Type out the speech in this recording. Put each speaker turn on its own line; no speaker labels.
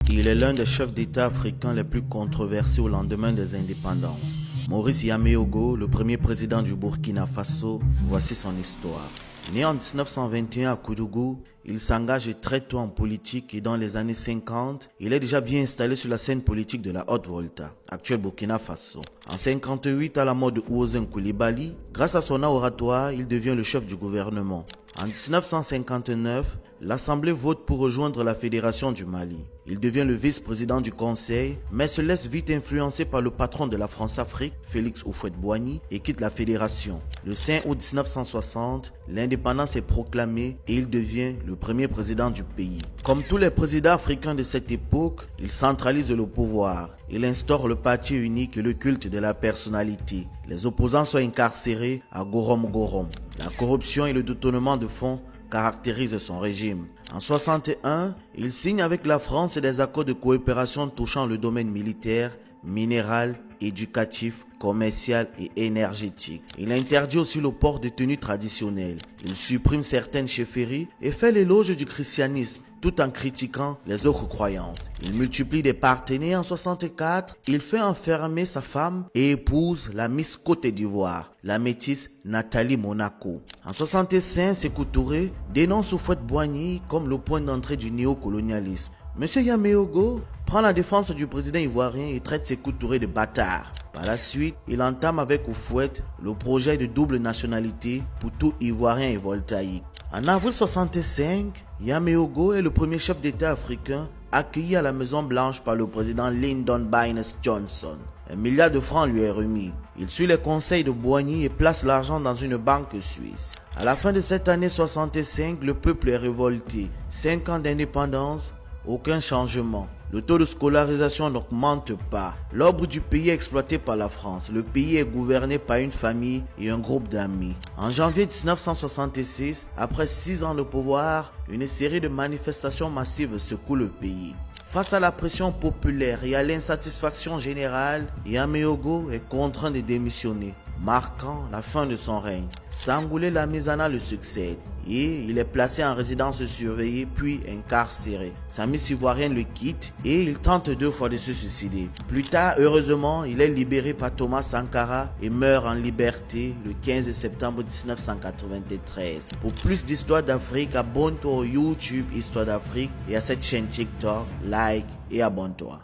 Il est l'un des chefs d'État africains les plus controversés au lendemain des indépendances. Maurice Yameogo, le premier président du Burkina Faso, voici son histoire. Né en 1921 à Koudougou, il s'engage très tôt en politique et dans les années 50, il est déjà bien installé sur la scène politique de la Haute-Volta, actuel Burkina Faso. En 58, à la mort de Ouozen Koulibaly, grâce à son oratoire, il devient le chef du gouvernement. En 1959, l'Assemblée vote pour rejoindre la Fédération du Mali. Il devient le vice-président du Conseil, mais se laisse vite influencer par le patron de la France-Afrique, Félix Houphouët-Boigny, et quitte la Fédération. Le 5 août 1960, l'indépendance est proclamée et il devient le premier président du pays. Comme tous les présidents africains de cette époque, il centralise le pouvoir. Il instaure le parti unique et le culte de la personnalité. Les opposants sont incarcérés à Gorom-Gorom. La corruption et le détournement de fonds caractérisent son régime. En 61, il signe avec la France des accords de coopération touchant le domaine militaire, minéral, éducatif, commercial et énergétique. Il interdit aussi le port de tenues traditionnelles. Il supprime certaines chefferies et fait l'éloge du christianisme tout en critiquant les autres croyances. Il multiplie des partenaires. En 64, il fait enfermer sa femme et épouse la Miss Côte d'Ivoire, la métisse Nathalie Monaco. En 65, Sékou Touré dénonce Houphouët-Boigny comme le point d'entrée du néocolonialisme. M. Yameogo prend la défense du président ivoirien et traite Sékou Touré de bâtard. Par la suite, il entame avec Houphouët le projet de double nationalité pour tout Ivoirien et voltaïque. En avril 65, Yameogo est le premier chef d'État africain accueilli à la Maison Blanche par le président Lyndon Baines Johnson. 1 milliard de francs lui est remis. Il suit les conseils de Boigny et place l'argent dans une banque suisse. À la fin de cette année 65, le peuple est révolté. 5 ans d'indépendance, aucun changement. Le taux de scolarisation n'augmente pas. L'ordre du pays est exploité par la France. Le pays est gouverné par une famille et un groupe d'amis. En janvier 1966, après 6 ans de pouvoir, une série de manifestations massives secoue le pays. Face à la pression populaire et à l'insatisfaction générale, Yameogo est contraint de démissionner, marquant la fin de son règne. Sangoulé Lamizana le succède et il est placé en résidence surveillée puis incarcéré. Sa miss ivoirienne le quitte et il tente 2 fois de se suicider. Plus tard, heureusement, il est libéré par Thomas Sankara et meurt en liberté le 15 septembre 1993. Pour plus d'histoires d'Afrique, abonne-toi au YouTube Histoire d'Afrique et à cette chaîne TikTok, like et abonne-toi.